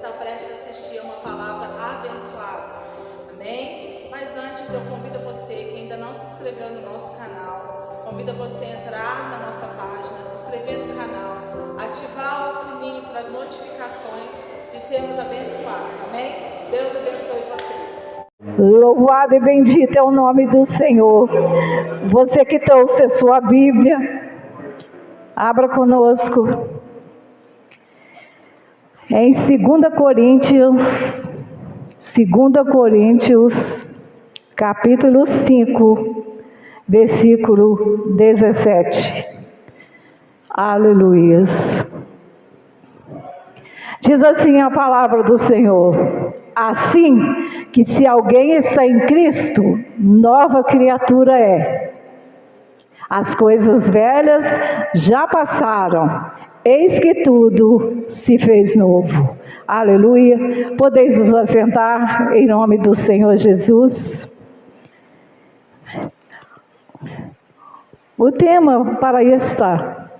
está prestes a assistir a uma palavra abençoada. Amém? Mas antes eu convido você que ainda não se inscreveu no nosso canal, convido você a entrar na nossa página, se inscrever no canal, ativar o sininho para as notificações de sermos abençoados. Amém? Deus abençoe vocês. Louvado e bendito é o nome do Senhor. Você que trouxe a sua Bíblia, abra conosco em 2 Coríntios, capítulo 5, versículo 17. Aleluias. Diz assim a palavra do Senhor: assim que se alguém está em Cristo, nova criatura é. As coisas velhas já passaram, eis que tudo se fez novo. Aleluia. Podeis nos assentar em nome do Senhor Jesus. O tema para esta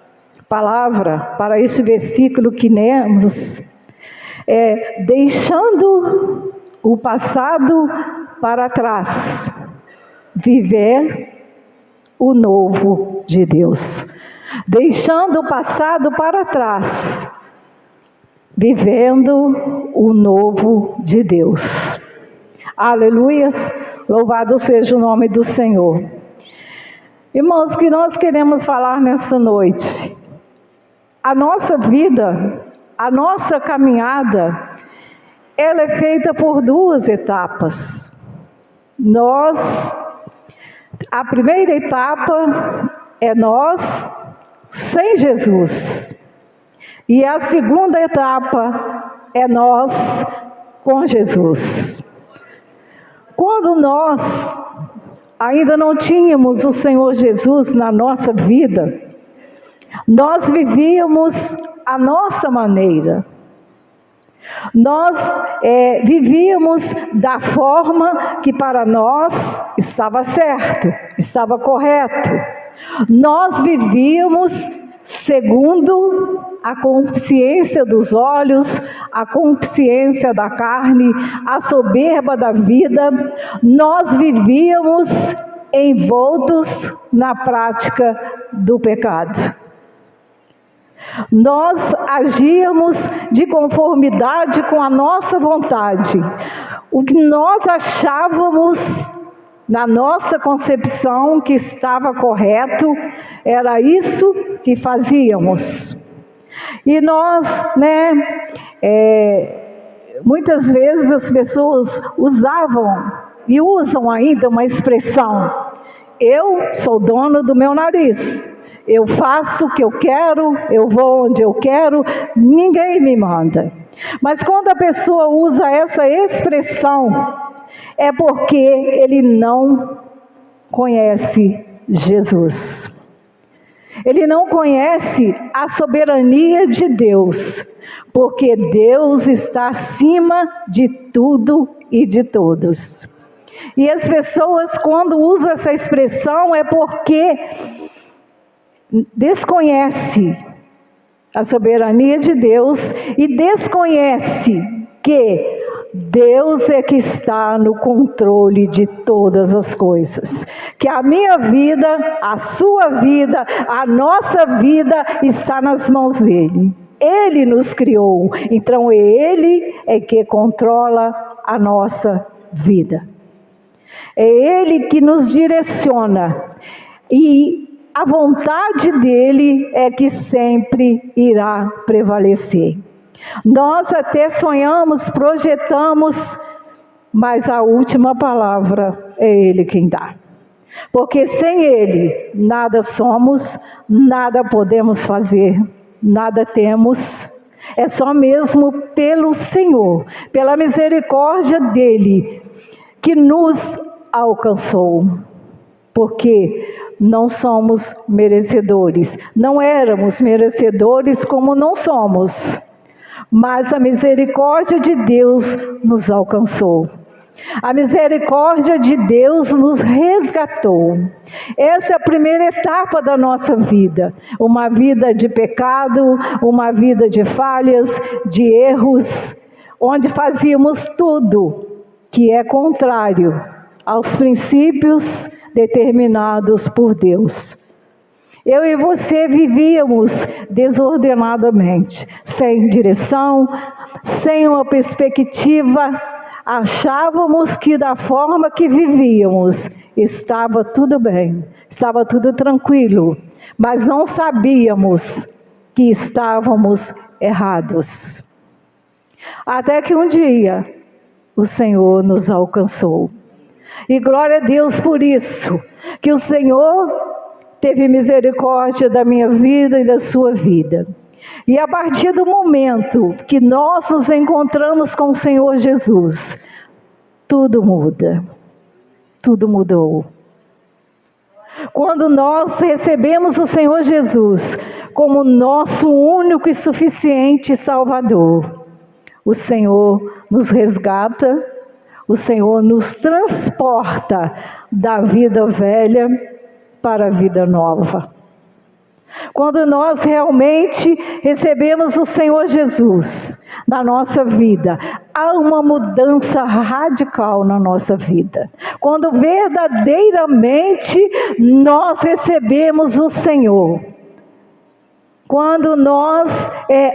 palavra, para este versículo que lemos, é deixando o passado para trás, viver o novo de Deus. Deixando o passado para trás, vivendo o novo de Deus. Aleluias, louvado seja o nome do Senhor. Irmãos, que nós queremos falar nesta noite, a nossa vida, a nossa caminhada, ela é feita por duas etapas. A primeira etapa é nós sem Jesus. E a segunda etapa é nós com Jesus. Quando nós ainda não tínhamos o Senhor Jesus na nossa vida, nós vivíamos a nossa maneira. Nós vivíamos da forma que para nós estava certo, estava correto. Nós vivíamos segundo a consciência dos olhos, a consciência da carne, a soberba da vida. Nós vivíamos envoltos na prática do pecado. Nós agíamos de conformidade com a nossa vontade. O que nós achávamos na nossa concepção que estava correto, era isso que fazíamos. E nós, muitas vezes as pessoas usavam e usam ainda uma expressão: eu sou dono do meu nariz, eu faço o que eu quero, eu vou onde eu quero, ninguém me manda. Mas quando a pessoa usa essa expressão, é porque ele não conhece Jesus. Ele não conhece a soberania de Deus, porque Deus está acima de tudo e de todos. E as pessoas, quando usam essa expressão, é porque desconhece a soberania de Deus e desconhece que Deus é que está no controle de todas as coisas. Que a minha vida, a sua vida, a nossa vida está nas mãos dele. Ele nos criou, então ele é que controla a nossa vida. É ele que nos direciona. E a vontade dele é que sempre irá prevalecer. Nós até sonhamos, projetamos, mas a última palavra é ele quem dá. Porque sem ele, nada somos, nada podemos fazer, nada temos. É só mesmo pelo Senhor, pela misericórdia dele, que nos alcançou. Porque não somos merecedores, não éramos merecedores como não somos. Mas a misericórdia de Deus nos alcançou. A misericórdia de Deus nos resgatou. Essa é a primeira etapa da nossa vida. Uma vida de pecado, uma vida de falhas, de erros, onde fazíamos tudo que é contrário aos princípios determinados por Deus. Eu e você vivíamos desordenadamente, sem direção, sem uma perspectiva. Achávamos que da forma que vivíamos estava tudo bem, estava tudo tranquilo, mas não sabíamos que estávamos errados. Até que um dia o Senhor nos alcançou. E glória a Deus por isso, que o Senhor teve misericórdia da minha vida e da sua vida. E a partir do momento que nós nos encontramos com o Senhor Jesus, tudo muda, tudo mudou. Quando nós recebemos o Senhor Jesus como nosso único e suficiente Salvador, o Senhor nos resgata, o Senhor nos transporta da vida velha para a vida nova. Quando nós realmente recebemos o Senhor Jesus na nossa vida, há uma mudança radical na nossa vida. Quando verdadeiramente nós recebemos o Senhor, quando nós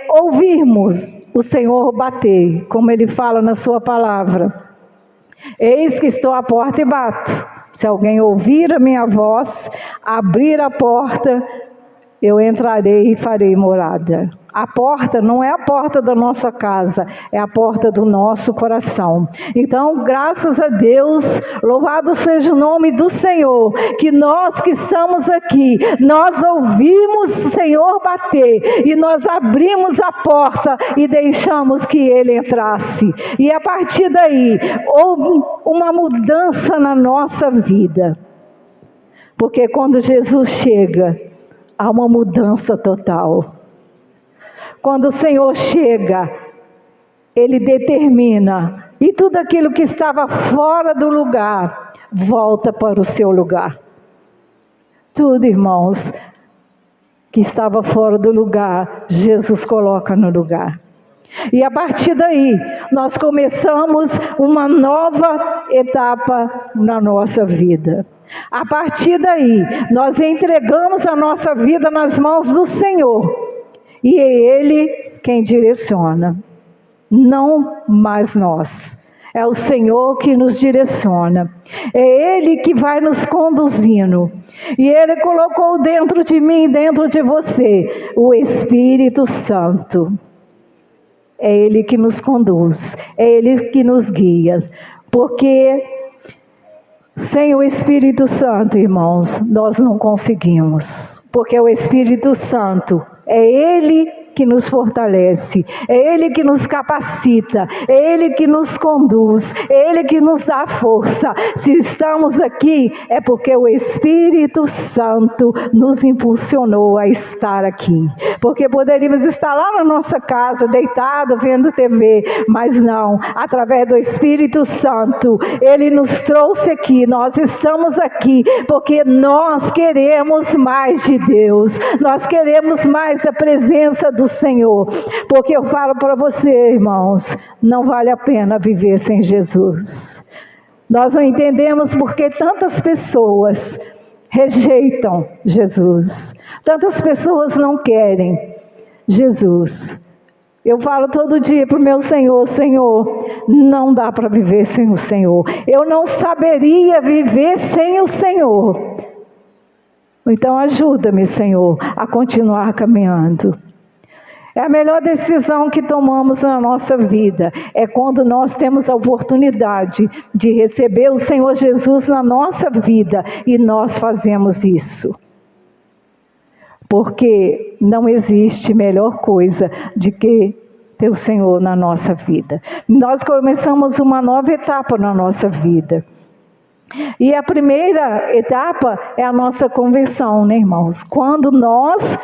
ouvirmos o Senhor bater, como Ele fala na sua palavra, eis que estou à porta e bato. Se alguém ouvir a minha voz, abrir a porta, eu entrarei e farei morada. A porta não é a porta da nossa casa, é a porta do nosso coração. Então, graças a Deus, louvado seja o nome do Senhor, que nós que estamos aqui, nós ouvimos o Senhor bater, e nós abrimos a porta e deixamos que Ele entrasse. E a partir daí, houve uma mudança na nossa vida. Porque quando Jesus chega, há uma mudança total. Quando o Senhor chega, Ele determina, e tudo aquilo que estava fora do lugar, volta para o seu lugar. Tudo, irmãos, que estava fora do lugar, Jesus coloca no lugar. E a partir daí, nós começamos uma nova etapa na nossa vida. A partir daí, nós entregamos a nossa vida nas mãos do Senhor. E é Ele quem direciona, não mais nós. É o Senhor que nos direciona. É Ele que vai nos conduzindo. E Ele colocou dentro de mim, dentro de você, o Espírito Santo. É Ele que nos conduz, é Ele que nos guia. Porque sem o Espírito Santo, irmãos, nós não conseguimos. Porque o Espírito Santo é Ele que nos fortalece, é Ele que nos capacita, é Ele que nos conduz, é Ele que nos dá força. Se estamos aqui, é porque o Espírito Santo nos impulsionou a estar aqui. Porque poderíamos estar lá na nossa casa, deitado, vendo TV, mas não, através do Espírito Santo, Ele nos trouxe aqui, nós estamos aqui, porque nós queremos mais de Deus, nós queremos mais a presença do Senhor, porque eu falo para você, irmãos, não vale a pena viver sem Jesus. Nós não entendemos porque tantas pessoas rejeitam Jesus, tantas pessoas não querem Jesus. Eu falo todo dia para o meu Senhor, Senhor, não dá para viver sem o Senhor, eu não saberia viver sem o Senhor. Então ajuda-me, Senhor, a continuar caminhando. É a melhor decisão que tomamos na nossa vida, é quando nós temos a oportunidade de receber o Senhor Jesus na nossa vida e nós fazemos isso. Porque não existe melhor coisa do que ter o Senhor na nossa vida. Nós começamos uma nova etapa na nossa vida. E a primeira etapa é a nossa conversão, né, irmãos? Quando nós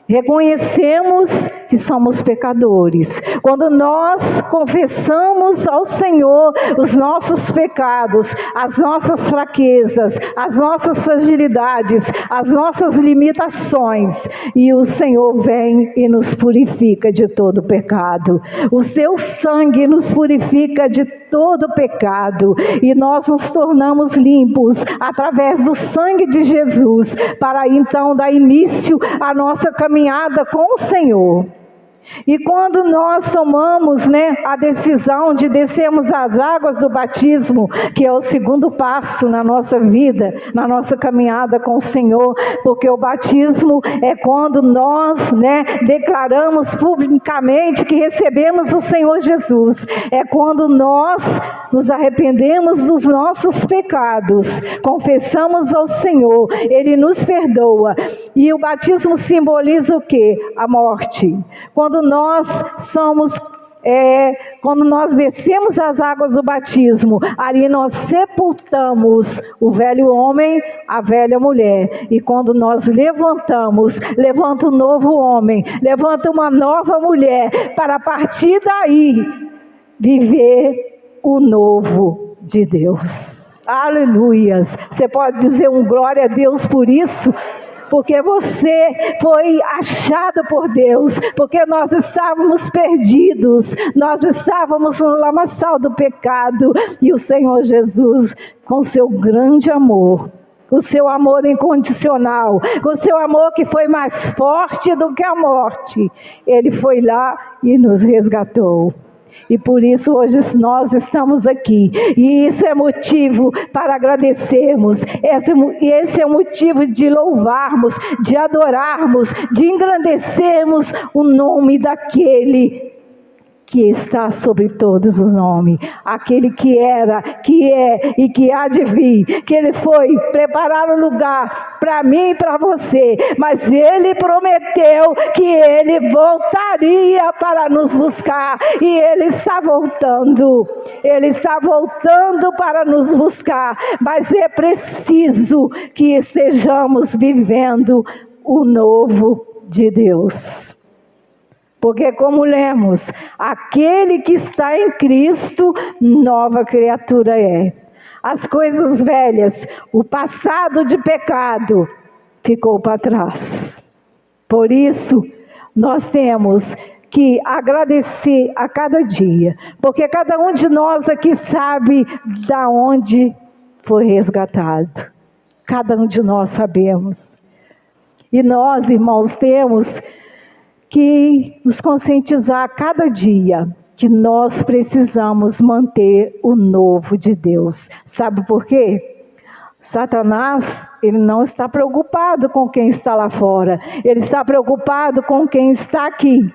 reconhecemos que somos pecadores, quando nós confessamos ao Senhor os nossos pecados, as nossas fraquezas, as nossas fragilidades, as nossas limitações, e o Senhor vem e nos purifica de todo pecado. O seu sangue nos purifica de todo pecado, e nós nos tornamos limpos através do sangue de Jesus, para então dar início à nossa caminhada com o Senhor. E quando nós tomamos, a decisão de descermos as águas do batismo, que é o segundo passo na nossa vida, na nossa caminhada com o Senhor, porque o batismo é quando nós, declaramos publicamente que recebemos o Senhor Jesus, é quando nós nos arrependemos dos nossos pecados, confessamos ao Senhor, Ele nos perdoa, e o batismo simboliza o quê? A morte. Quando nós descemos as águas do batismo, ali nós sepultamos o velho homem, a velha mulher. E quando nós levantamos, levanta um novo homem, levanta uma nova mulher, para a partir daí viver o novo de Deus. Aleluias! Você pode dizer um glória a Deus por isso? Porque você foi achado por Deus, porque nós estávamos perdidos, nós estávamos no lamaçal do pecado, e o Senhor Jesus, com seu grande amor, o seu amor incondicional, o seu amor que foi mais forte do que a morte, Ele foi lá e nos resgatou. E por isso hoje nós estamos aqui, e isso é motivo para agradecermos, esse é o motivo de louvarmos, de adorarmos, de engrandecermos o nome daquele que está sobre todos os nomes, aquele que era, que é e que há de vir, que Ele foi preparar um lugar para mim e para você, mas Ele prometeu que Ele voltaria para nos buscar, e Ele está voltando para nos buscar, mas é preciso que estejamos vivendo o novo de Deus. Porque como lemos, aquele que está em Cristo, nova criatura é. As coisas velhas, o passado de pecado, ficou para trás. Por isso, nós temos que agradecer a cada dia. Porque cada um de nós aqui sabe da onde foi resgatado. Cada um de nós sabemos. E nós, irmãos, temos que nos conscientizar a cada dia que nós precisamos manter o novo de Deus. Sabe por quê? Satanás, ele não está preocupado com quem está lá fora. Ele está preocupado com quem está aqui.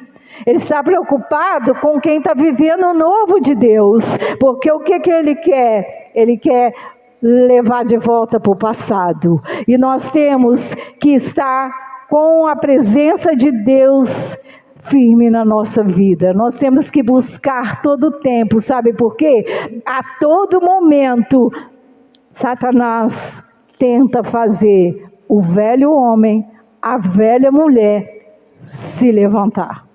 Ele está preocupado com quem está vivendo o novo de Deus. Porque o que ele quer? Ele quer levar de volta para o passado. E nós temos que estar com a presença de Deus firme na nossa vida. Nós temos que buscar todo o tempo, sabe por quê? A todo momento, Satanás tenta fazer o velho homem, a velha mulher se levantar.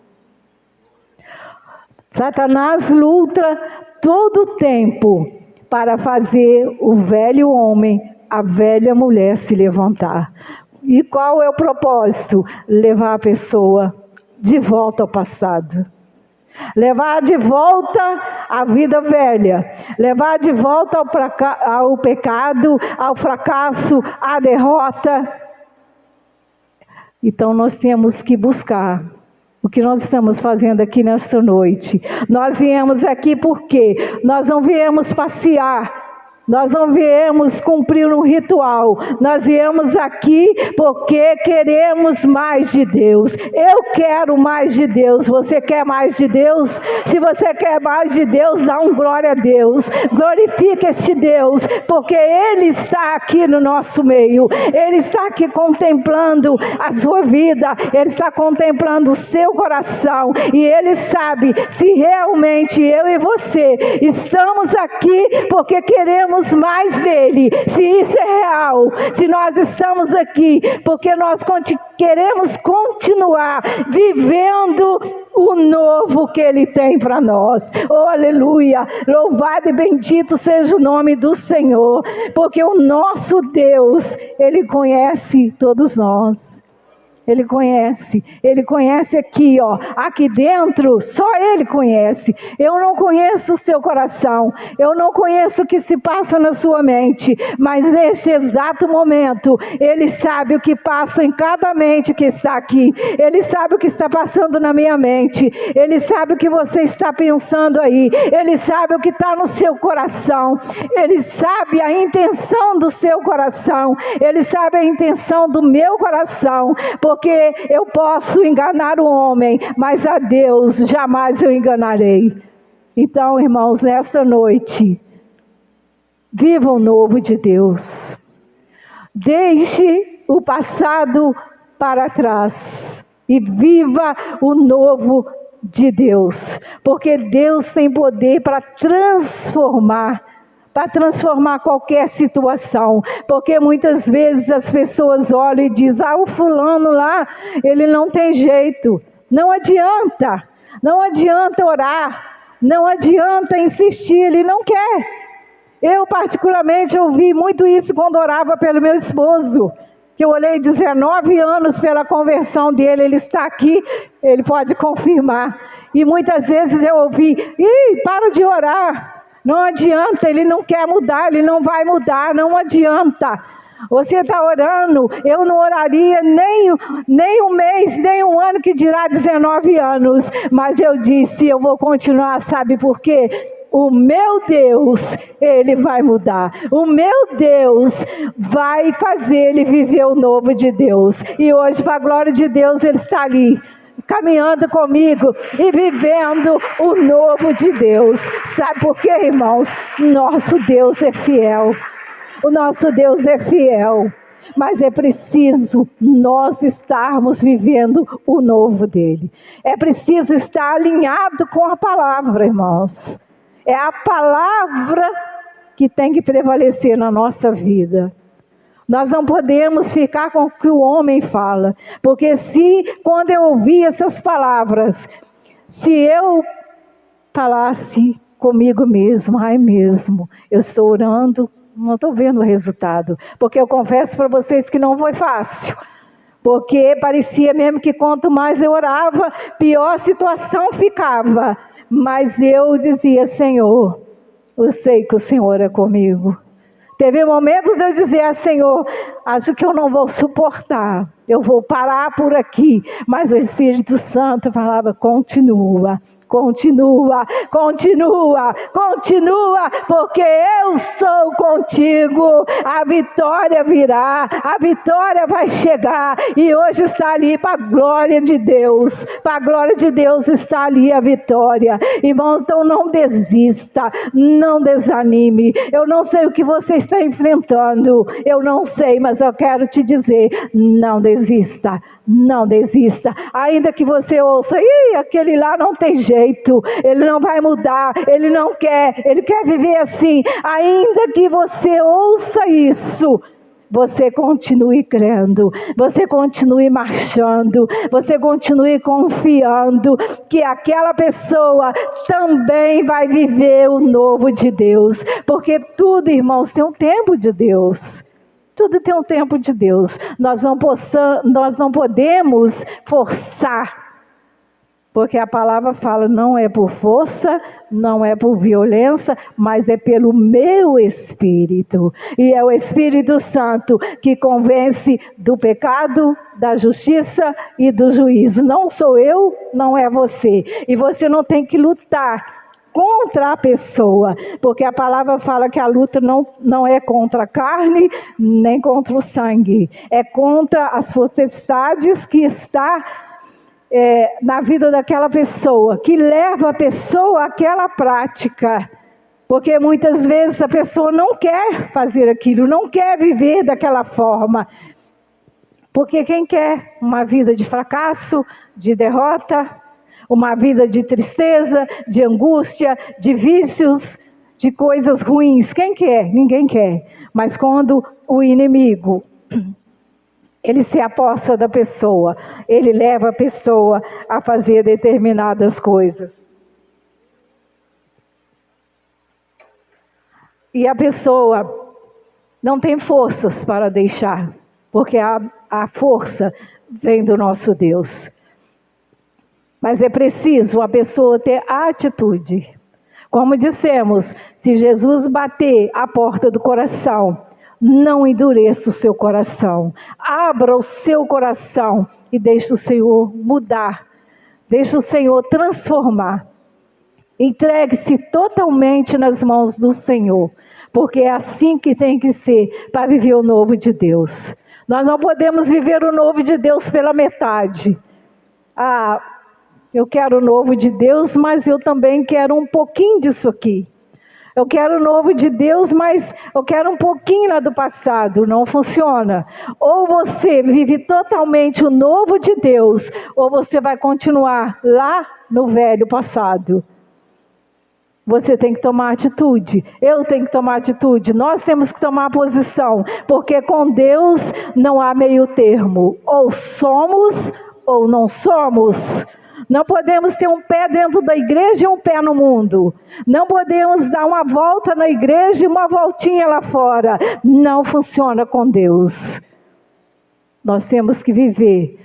Satanás luta todo o tempo para fazer o velho homem, a velha mulher se levantar. E qual é o propósito? Levar a pessoa de volta ao passado. Levar de volta a vida velha. Levar de volta ao pecado, ao fracasso, à derrota. Então nós temos que buscar o que nós estamos fazendo aqui nesta noite. Nós viemos aqui porque nós não viemos passear. Nós não viemos cumprir um ritual, nós viemos aqui porque queremos mais de Deus. Eu quero mais de Deus, você quer mais de Deus? Se você quer mais de Deus, dá um glória a Deus, glorifica este Deus, porque Ele está aqui no nosso meio, Ele está aqui contemplando a sua vida, Ele está contemplando o seu coração, e Ele sabe se realmente eu e você estamos aqui porque queremos queremos mais dele, se isso é real, se nós estamos aqui porque nós queremos continuar vivendo o novo que ele tem para nós. Oh, aleluia! Louvado e bendito seja o nome do Senhor, porque o nosso Deus, ele conhece todos nós. Ele conhece aqui, ó, aqui dentro, só Ele conhece. Eu não conheço o seu coração, eu não conheço o que se passa na sua mente, mas neste exato momento, Ele sabe o que passa em cada mente que está aqui. Ele sabe o que está passando na minha mente, Ele sabe o que você está pensando aí, Ele sabe o que está no seu coração, Ele sabe a intenção do seu coração, Ele sabe a intenção do meu coração, porque eu posso enganar o homem, mas a Deus jamais eu enganarei. Então, irmãos, nesta noite, viva o novo de Deus. Deixe o passado para trás e viva o novo de Deus, porque Deus tem poder para transformar qualquer situação, porque muitas vezes as pessoas olham e dizem, o fulano lá, ele não tem jeito. Não adianta orar, não adianta insistir, ele não quer. Eu particularmente ouvi muito isso quando orava pelo meu esposo, que eu olhei 19 anos pela conversão dele, ele está aqui, ele pode confirmar. E muitas vezes eu ouvi, para de orar. Não adianta, ele não quer mudar, ele não vai mudar, não adianta. Você está orando, eu não oraria nem um mês, nem um ano, que dirá 19 anos. Mas eu disse, eu vou continuar, sabe por quê? O meu Deus, Ele vai mudar. O meu Deus vai fazer ele viver o novo de Deus. E hoje, para a glória de Deus, Ele está ali, caminhando comigo e vivendo o novo de Deus. Sabe por quê, irmãos? Nosso Deus é fiel. O nosso Deus é fiel. Mas é preciso nós estarmos vivendo o novo dele. É preciso estar alinhado com a palavra, irmãos. É a palavra que tem que prevalecer na nossa vida. Nós não podemos ficar com o que o homem fala, porque quando eu ouvi essas palavras, se eu falasse comigo mesmo, eu estou orando, não estou vendo o resultado, porque eu confesso para vocês que não foi fácil, porque parecia mesmo que quanto mais eu orava, pior a situação ficava, mas eu dizia, Senhor, eu sei que o Senhor é comigo. Teve momentos de eu dizer, Senhor, acho que eu não vou suportar, eu vou parar por aqui. Mas o Espírito Santo falava, continua, porque eu sou contigo, a vitória virá, a vitória vai chegar, e hoje está ali para a glória de Deus, está ali a vitória. Irmãos, então não desista, não desanime. Eu não sei o que você está enfrentando, eu não sei, mas eu quero te dizer, não desista, ainda que você ouça, aquele lá não tem jeito, ele não vai mudar, ele não quer, ele quer viver assim, ainda que você ouça isso, você continue crendo, você continue marchando, você continue confiando que aquela pessoa também vai viver o novo de Deus, porque tudo, irmãos, tem um tempo de Deus. Tudo tem um tempo de Deus. Nós não podemos forçar, porque a palavra fala, não é por força, não é por violência, mas é pelo meu Espírito. E é o Espírito Santo que convence do pecado, da justiça e do juízo. Não sou eu, não é você. E você não tem que lutar contra a pessoa, porque a palavra fala que a luta não é contra a carne, nem contra o sangue, é contra as potestades que está na vida daquela pessoa, que leva a pessoa àquela prática, porque muitas vezes a pessoa não quer fazer aquilo, não quer viver daquela forma, porque quem quer uma vida de fracasso, de derrota, uma vida de tristeza, de angústia, de vícios, de coisas ruins. Quem quer? Ninguém quer. Mas quando o inimigo, ele se aposta da pessoa, ele leva a pessoa a fazer determinadas coisas. E a pessoa não tem forças para deixar, porque a força vem do nosso Deus. Mas é preciso a pessoa ter atitude. Como dissemos, se Jesus bater a porta do coração, não endureça o seu coração. Abra o seu coração e deixe o Senhor mudar. Deixe o Senhor transformar. Entregue-se totalmente nas mãos do Senhor. Porque é assim que tem que ser para viver o novo de Deus. Nós não podemos viver o novo de Deus pela metade. Eu quero o novo de Deus, mas eu também quero um pouquinho disso aqui. Eu quero o novo de Deus, mas eu quero um pouquinho lá do passado. Não funciona. Ou você vive totalmente o novo de Deus, ou você vai continuar lá no velho passado. Você tem que tomar atitude, eu tenho que tomar atitude, nós temos que tomar posição, porque com Deus não há meio termo, ou somos ou não somos. Não podemos ter um pé dentro da igreja e um pé no mundo. Não podemos dar uma volta na igreja e uma voltinha lá fora. Não funciona com Deus. Nós temos que viver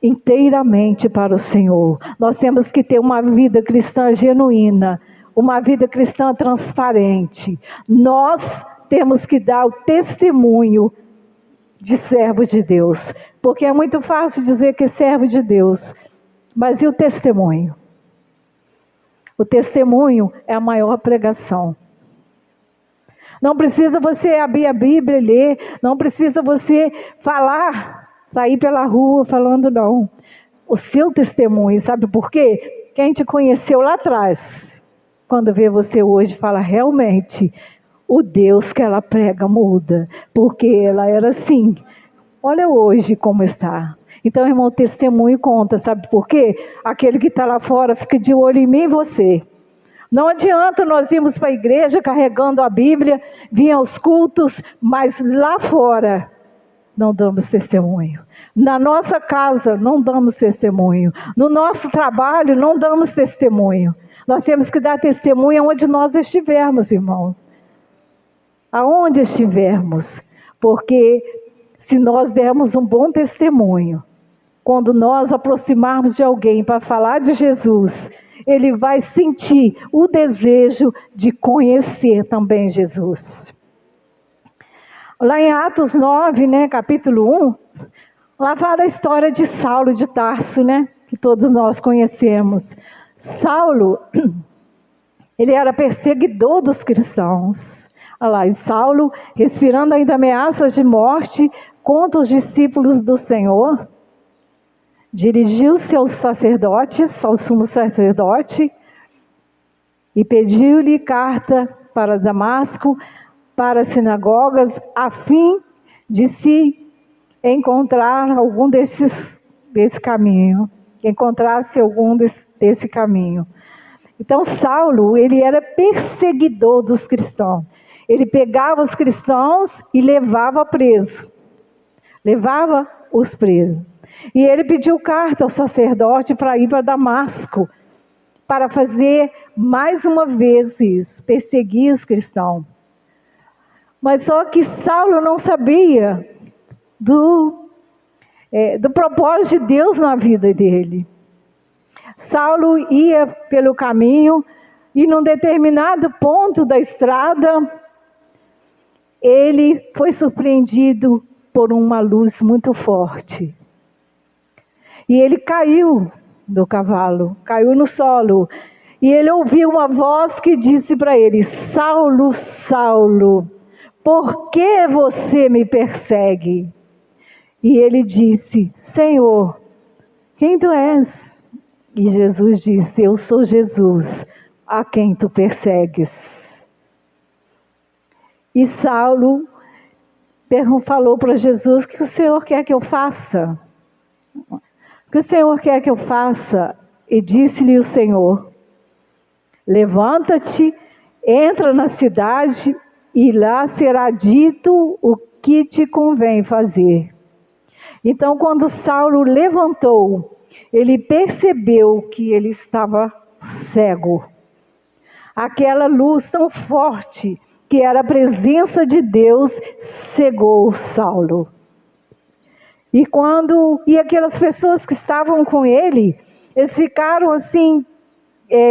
inteiramente para o Senhor. Nós temos que ter uma vida cristã genuína. Uma vida cristã transparente. Nós temos que dar o testemunho de servo de Deus. Porque é muito fácil dizer que é servo de Deus. Mas e o testemunho? O testemunho é a maior pregação. Não precisa você abrir a Bíblia e ler. Não precisa você falar, sair pela rua falando não. O seu testemunho, sabe por quê? Quem te conheceu lá atrás, quando vê você hoje, fala realmente, o Deus que ela prega muda. Porque ela era assim. Olha hoje como está. Então, irmão, o testemunho conta, sabe por quê? Aquele que está lá fora fica de olho em mim e você. Não adianta nós irmos para a igreja carregando a Bíblia, vir aos cultos, mas lá fora não damos testemunho. Na nossa casa não damos testemunho. No nosso trabalho não damos testemunho. Nós temos que dar testemunho onde nós estivermos, irmãos. Aonde estivermos. Porque se nós dermos um bom testemunho, quando nós aproximarmos de alguém para falar de Jesus, ele vai sentir o desejo de conhecer também Jesus. Lá em Atos 9, capítulo 1, lá fala a história de Saulo de Tarso, que todos nós conhecemos. Saulo, ele era perseguidor dos cristãos. Olha lá, e Saulo, respirando ainda ameaças de morte contra os discípulos do Senhor, dirigiu-se aos sacerdotes, ao sumo sacerdote, e pediu-lhe carta para Damasco, para as sinagogas, a fim de se encontrar algum desse caminho, que encontrasse algum desse caminho. Então Saulo, ele era perseguidor dos cristãos. Ele pegava os cristãos e levava preso. Levava os presos. E ele pediu carta ao sacerdote para ir para Damasco, para fazer mais uma vez isso, perseguir os cristãos. Mas só que Saulo não sabia do propósito de Deus na vida dele. Saulo ia pelo caminho e num determinado ponto da estrada, ele foi surpreendido por uma luz muito forte. E ele caiu do cavalo, caiu no solo. E ele ouviu uma voz que disse para ele: Saulo, Saulo, por que você me persegue? E ele disse: Senhor, quem tu és? E Jesus disse: eu sou Jesus, a quem tu persegues. E Saulo falou para Jesus: o que o Senhor quer que eu faça? O que o Senhor quer que eu faça? E disse-lhe o Senhor: levanta-te, entra na cidade e lá será dito o que te convém fazer. Então, quando Saulo levantou, ele percebeu que ele estava cego. Aquela luz tão forte, que era a presença de Deus, cegou Saulo. E aquelas pessoas que estavam com ele, eles ficaram assim,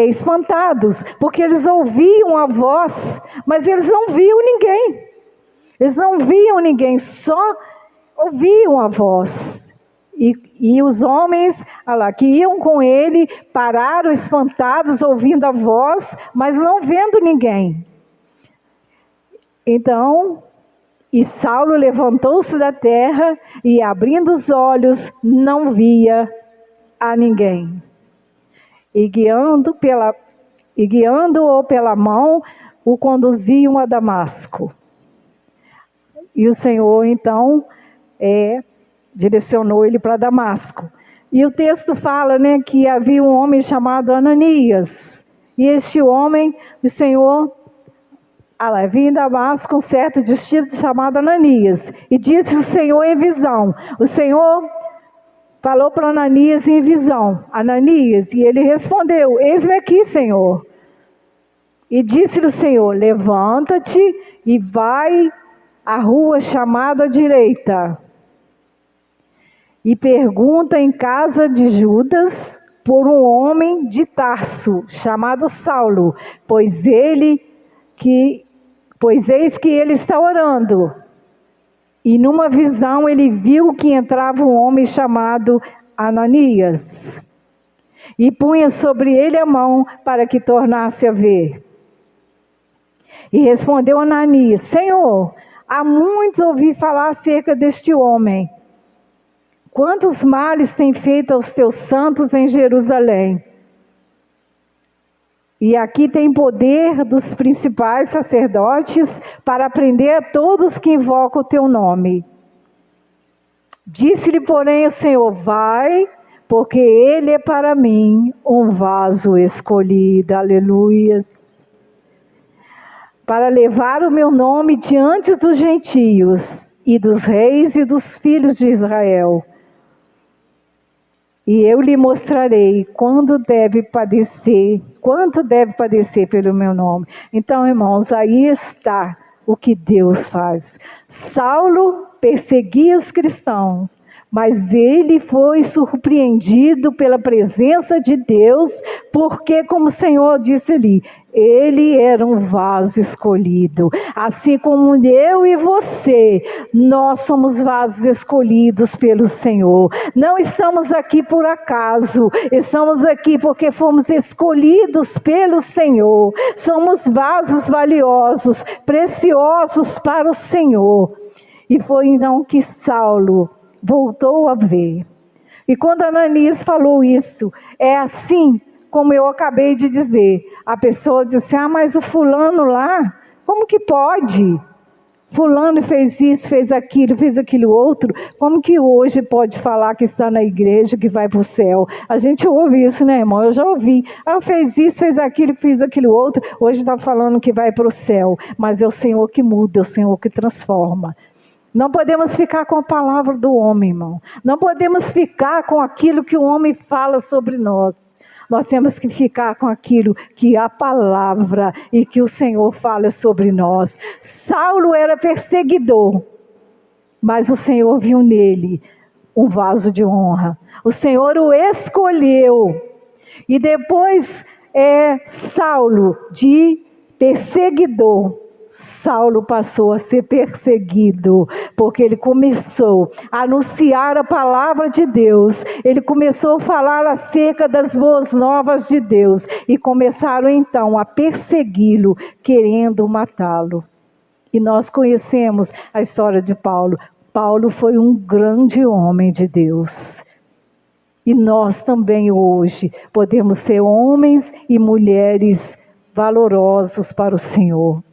espantados, porque eles ouviam a voz, mas eles não viam ninguém. Eles não viam ninguém, só ouviam a voz. E os homens que iam com ele pararam espantados, ouvindo a voz, mas não vendo ninguém. Então, e Saulo levantou-se da terra e, abrindo os olhos, não via a ninguém. E guiando-o pela mão, o conduziam a Damasco. E o Senhor, então, direcionou ele para Damasco. E o texto fala, que havia um homem chamado Ananias. E este homem, o Senhor, havia em Damasco um certo discípulo chamado Ananias. E disse o Senhor em visão. O Senhor falou para Ananias em visão: Ananias, e ele respondeu: eis-me aqui, Senhor. E disse-lhe o Senhor: levanta-te e vai à rua chamada direita. E pergunta em casa de Judas por um homem de Tarso, chamado Saulo, pois eis que ele está orando. E numa visão ele viu que entrava um homem chamado Ananias. E punha sobre ele a mão para que tornasse a ver. E respondeu Ananias: Senhor, há muitos ouvi falar acerca deste homem. Quantos males tem feito aos teus santos em Jerusalém? E aqui tem poder dos principais sacerdotes para prender a todos que invocam o teu nome. Disse-lhe, porém, o Senhor: vai, porque ele é para mim um vaso escolhido. Aleluias. Para levar o meu nome diante dos gentios e dos reis e dos filhos de Israel. E eu lhe mostrarei quanto deve padecer pelo meu nome. Então, irmãos, aí está o que Deus faz. Saulo perseguia os cristãos, mas ele foi surpreendido pela presença de Deus, porque, como o Senhor disse ali, ele era um vaso escolhido. Assim como eu e você, nós somos vasos escolhidos pelo Senhor. Não estamos aqui por acaso, estamos aqui porque fomos escolhidos pelo Senhor. Somos vasos valiosos, preciosos para o Senhor. E foi então que Saulo voltou a ver. E quando Ananias falou isso, é assim como eu acabei de dizer. A pessoa disse: mas o fulano lá, como que pode? Fulano fez isso, fez aquilo outro. Como que hoje pode falar que está na igreja, que vai para o céu? A gente ouve isso, né, irmão? Eu já ouvi. Fez isso, fez aquilo outro. Hoje está falando que vai para o céu. Mas é o Senhor que muda, é o Senhor que transforma. Não podemos ficar com a palavra do homem, irmão. Não podemos ficar com aquilo que o homem fala sobre nós. Nós temos que ficar com aquilo que a palavra e que o Senhor fala sobre nós. Saulo era perseguidor, mas o Senhor viu nele um vaso de honra. O Senhor o escolheu. E depois Saulo, de perseguidor, Saulo passou a ser perseguido, porque ele começou a anunciar a palavra de Deus, ele começou a falar acerca das boas novas de Deus, e começaram então a persegui-lo, querendo matá-lo. E nós conhecemos a história de Paulo. Paulo foi um grande homem de Deus. E nós também hoje podemos ser homens e mulheres valorosos para o Senhor.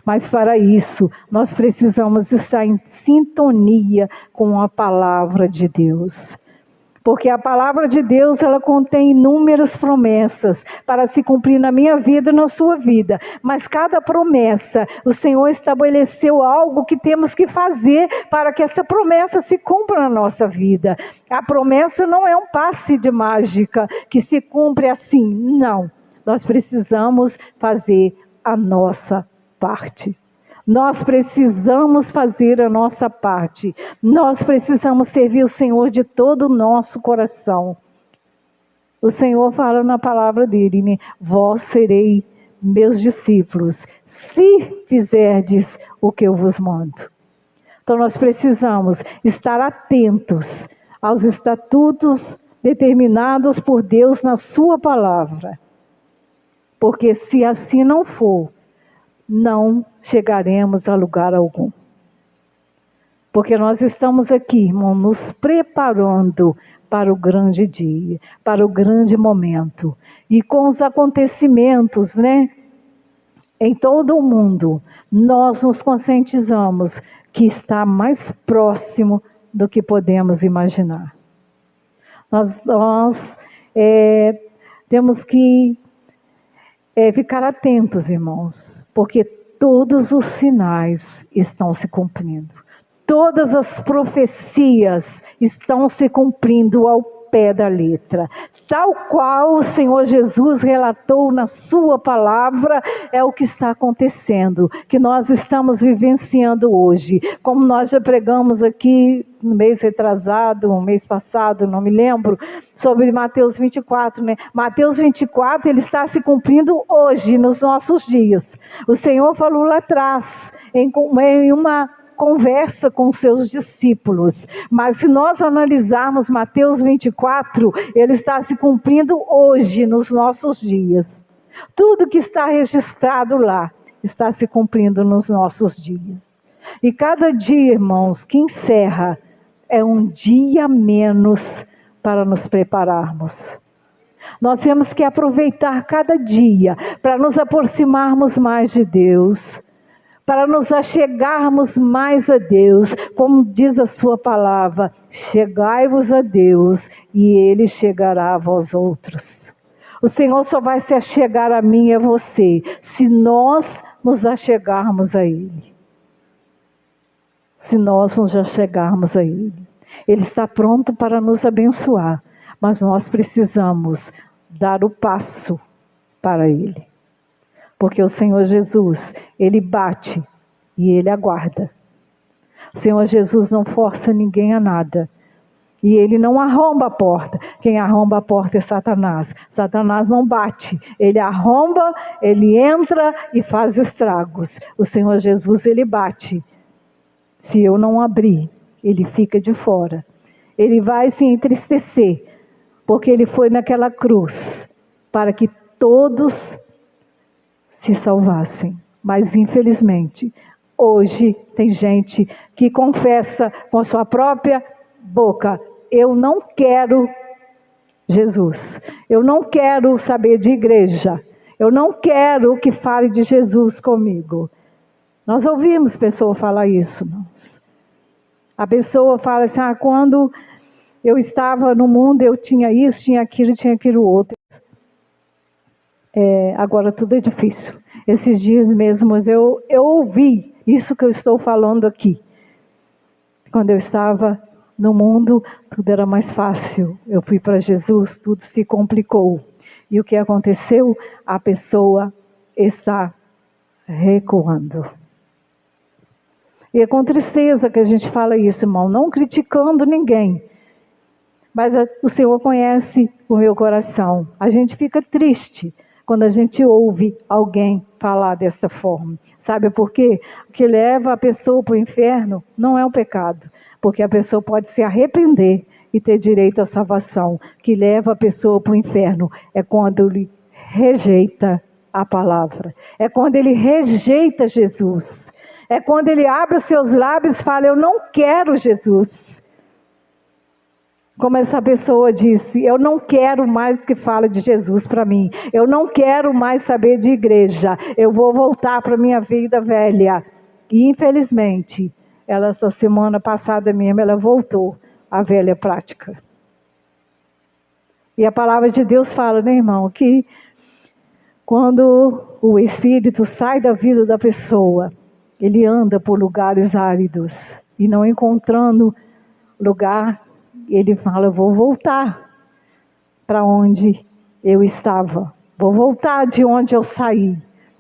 Mas para isso, nós precisamos estar em sintonia com a palavra de Deus. Porque a palavra de Deus, ela contém inúmeras promessas para se cumprir na minha vida e na sua vida. Mas cada promessa, o Senhor estabeleceu algo que temos que fazer para que essa promessa se cumpra na nossa vida. A promessa não é um passe de mágica que se cumpre assim, não. Nós precisamos fazer a nossa parte. Nós precisamos fazer a nossa parte. Nós precisamos servir o Senhor de todo o nosso coração. O Senhor fala na palavra dele, né? Vós serei meus discípulos, se fizerdes o que eu vos mando. Então nós precisamos estar atentos aos estatutos determinados por Deus na sua palavra. Porque se assim não for, não chegaremos a lugar algum. Porque nós estamos aqui, irmão, nos preparando para o grande dia, para o grande momento. E com os acontecimentos, né, em todo o mundo, nós nos conscientizamos que está mais próximo do que podemos imaginar. Nós temos que ficar atentos, irmãos, porque todos os sinais estão se cumprindo. Todas as profecias estão se cumprindo ao pé da letra. Tal qual o Senhor Jesus relatou na sua palavra, é o que está acontecendo, que nós estamos vivenciando hoje. Como nós já pregamos aqui no mês retrasado, no mês passado, não me lembro, sobre Mateus 24, né? Mateus 24, ele está se cumprindo hoje, nos nossos dias. O Senhor falou lá atrás, em uma conversa com seus discípulos, mas se nós analisarmos Mateus 24, ele está se cumprindo hoje, nos nossos dias. Tudo que está registrado lá, está se cumprindo nos nossos dias. E cada dia, irmãos, que encerra, é um dia a menos para nos prepararmos. Nós temos que aproveitar cada dia, para nos aproximarmos mais de Deus, para nos achegarmos mais a Deus, como diz a sua palavra, chegai-vos a Deus e Ele chegará a vós outros. O Senhor só vai se achegar a mim e a você, se nós nos achegarmos a Ele. Se nós nos achegarmos a Ele. Ele está pronto para nos abençoar, mas nós precisamos dar o passo para Ele. Porque o Senhor Jesus, Ele bate e Ele aguarda. O Senhor Jesus não força ninguém a nada. E Ele não arromba a porta. Quem arromba a porta é Satanás. Satanás não bate. Ele arromba, ele entra e faz estragos. O Senhor Jesus, Ele bate. Se eu não abrir, Ele fica de fora. Ele vai se entristecer, porque Ele foi naquela cruz para que todos se salvassem. Mas infelizmente, hoje tem gente que confessa com a sua própria boca: eu não quero Jesus, eu não quero saber de igreja, eu não quero que fale de Jesus comigo. Nós ouvimos pessoa falar isso, irmãos. A pessoa fala assim: quando eu estava no mundo, eu tinha isso, tinha aquilo outro. Agora tudo é difícil. Esses dias mesmo eu ouvi isso que eu estou falando aqui. Quando eu estava no mundo, tudo era mais fácil. Eu fui para Jesus, tudo se complicou. E o que aconteceu? A pessoa está recuando. E é com tristeza que a gente fala isso, irmão, não criticando ninguém. Mas o Senhor conhece o meu coração. A gente fica triste quando a gente ouve alguém falar desta forma. Sabe por quê? O que leva a pessoa para o inferno não é o pecado, porque a pessoa pode se arrepender e ter direito à salvação. O que leva a pessoa para o inferno é quando ele rejeita a palavra, é quando ele rejeita Jesus, é quando ele abre os seus lábios e fala: eu não quero Jesus. Como essa pessoa disse: eu não quero mais que fale de Jesus para mim. Eu não quero mais saber de igreja. Eu vou voltar para a minha vida velha. E infelizmente, essa semana passada mesmo, ela voltou à velha prática. E a palavra de Deus fala, né, irmão, que quando o espírito sai da vida da pessoa, ele anda por lugares áridos e não encontrando lugar, ele fala, eu vou voltar para onde eu estava, vou voltar de onde eu saí.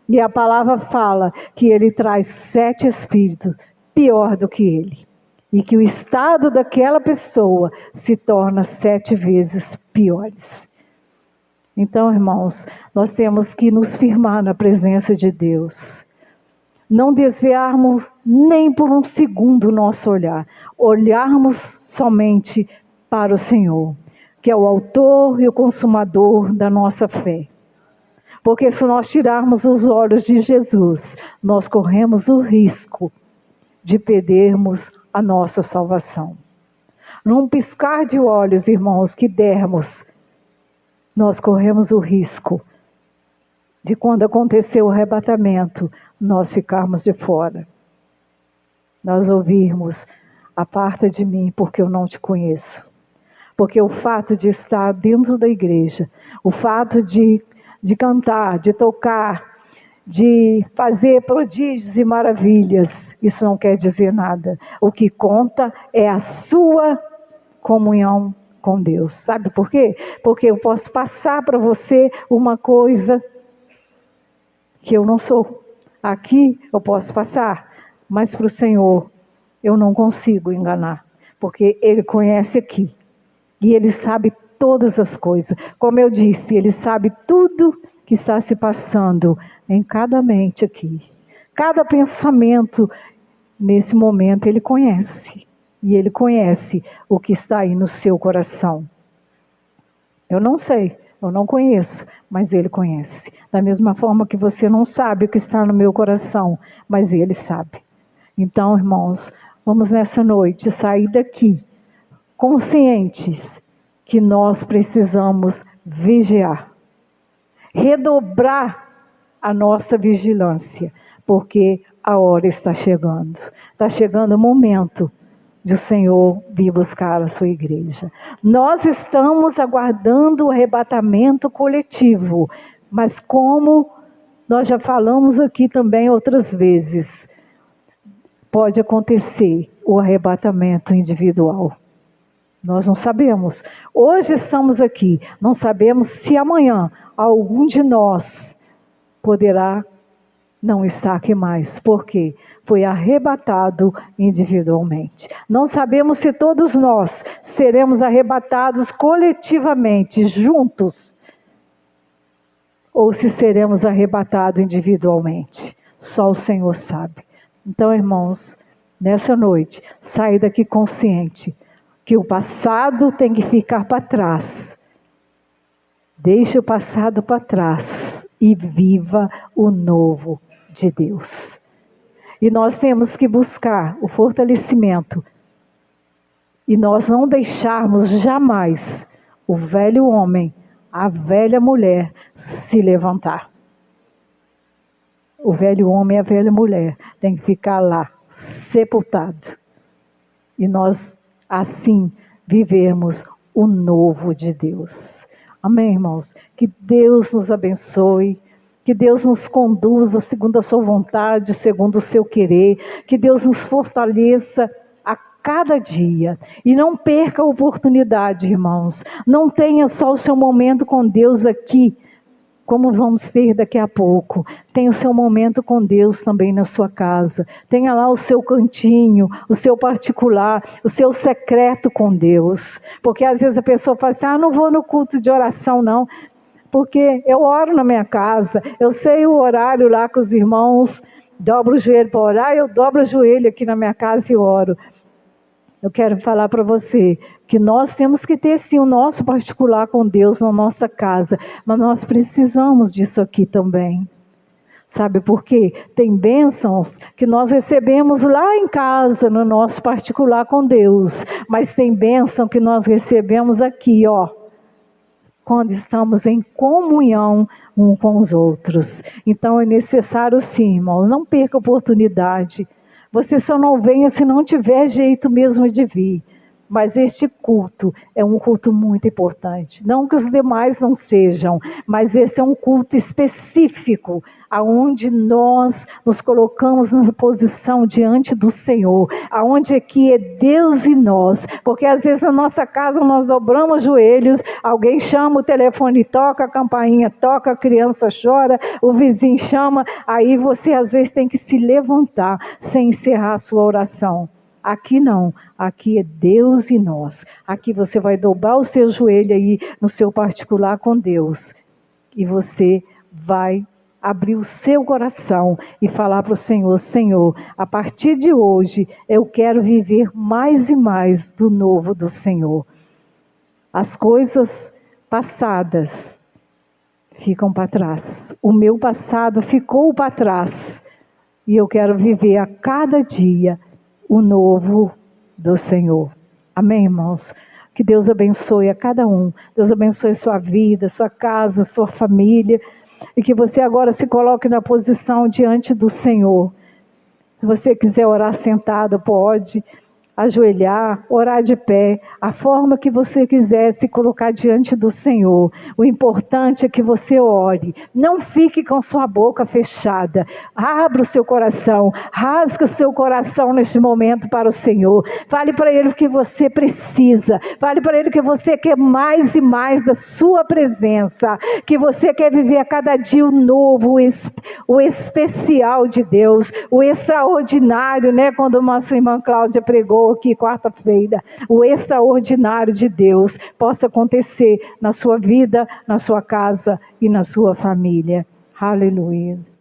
E a palavra fala que ele traz 7 espíritos pior do que ele. E que o estado daquela pessoa se torna 7 vezes piores. Então, irmãos, nós temos que nos firmar na presença de Deus. Não desviarmos nem por um segundo o nosso olhar. Olharmos somente para o Senhor, que é o autor e o consumador da nossa fé. Porque se nós tirarmos os olhos de Jesus, nós corremos o risco de perdermos a nossa salvação. Num piscar de olhos, irmãos, que dermos, nós corremos o risco de quando acontecer o arrebatamento, nós ficarmos de fora. Nós ouvirmos, aparta de mim porque eu não te conheço. Porque o fato de estar dentro da igreja, o fato de cantar, de tocar, de fazer prodígios e maravilhas, isso não quer dizer nada. O que conta é a sua comunhão com Deus. Sabe por quê? Porque eu posso passar para você uma coisa que eu não sou. Aqui eu posso passar, mas para o Senhor eu não consigo enganar, porque Ele conhece aqui e Ele sabe todas as coisas. Como eu disse, Ele sabe tudo que está se passando em cada mente aqui. Cada pensamento nesse momento Ele conhece. E Ele conhece o que está aí no seu coração. Eu não sei, eu não conheço, mas Ele conhece. Da mesma forma que você não sabe o que está no meu coração, mas Ele sabe. Então, irmãos, vamos nessa noite sair daqui conscientes que nós precisamos vigiar. Redobrar a nossa vigilância, porque a hora está chegando. Está chegando o momento de o Senhor vir buscar a sua igreja. Nós estamos aguardando o arrebatamento coletivo, mas como nós já falamos aqui também outras vezes, pode acontecer o arrebatamento individual. Nós não sabemos. Hoje estamos aqui, não sabemos se amanhã algum de nós poderá não estar aqui mais. Por quê? Foi arrebatado individualmente. Não sabemos se todos nós seremos arrebatados coletivamente, juntos, ou se seremos arrebatados individualmente. Só o Senhor sabe. Então, irmãos, nessa noite, saia daqui consciente que o passado tem que ficar para trás. Deixe o passado para trás e viva o novo de Deus. E nós temos que buscar o fortalecimento e nós não deixarmos jamais o velho homem, a velha mulher se levantar. O velho homem e a velha mulher tem que ficar lá, sepultado. E nós assim vivermos o novo de Deus. Amém, irmãos? Que Deus nos abençoe, que Deus nos conduza segundo a sua vontade, segundo o seu querer, que Deus nos fortaleça a cada dia. E não perca a oportunidade, irmãos. Não tenha só o seu momento com Deus aqui, como vamos ter daqui a pouco. Tenha o seu momento com Deus também na sua casa. Tenha lá o seu cantinho, o seu particular, o seu secreto com Deus. Porque às vezes a pessoa fala assim, não vou no culto de oração não, porque eu oro na minha casa, eu sei o horário lá com os irmãos, dobro o joelho para orar, eu dobro o joelho aqui na minha casa e oro. Eu quero falar para você que nós temos que ter sim o nosso particular com Deus na nossa casa, mas nós precisamos disso aqui também. Sabe por quê? Tem bênçãos que nós recebemos lá em casa, no nosso particular com Deus, mas tem bênção que nós recebemos aqui, quando estamos em comunhão um com os outros. Então é necessário sim, irmãos, não perca a oportunidade. Você só não venha se não tiver jeito mesmo de vir. Mas este culto é um culto muito importante. Não que os demais não sejam, mas esse é um culto específico, aonde nós nos colocamos na posição diante do Senhor, aonde aqui é Deus e nós, porque às vezes na nossa casa nós dobramos os joelhos, alguém chama, o telefone toca, a campainha toca, a criança chora, o vizinho chama, aí você às vezes tem que se levantar sem encerrar a sua oração. Aqui não, aqui é Deus e nós. Aqui você vai dobrar o seu joelho aí no seu particular com Deus. E você vai abrir o seu coração e falar para o Senhor: Senhor, a partir de hoje eu quero viver mais e mais do novo do Senhor. As coisas passadas ficam para trás. O meu passado ficou para trás. E eu quero viver a cada dia o novo do Senhor. Amém, irmãos? Que Deus abençoe a cada um. Deus abençoe sua vida, sua casa, sua família. E que você agora se coloque na posição diante do Senhor. Se você quiser orar sentado, pode. Ajoelhar, orar de pé, a forma que você quiser se colocar diante do Senhor. O importante é que você ore, não fique com sua boca fechada, abra o seu coração, rasga o seu coração neste momento para o Senhor, fale para Ele o que você precisa, fale para Ele que você quer mais e mais da sua presença, que você quer viver a cada dia o novo, o especial de Deus, o extraordinário, né? Quando a nossa irmã Cláudia pregou aqui quarta-feira, o extraordinário de Deus possa acontecer na sua vida, na sua casa e na sua família. Aleluia.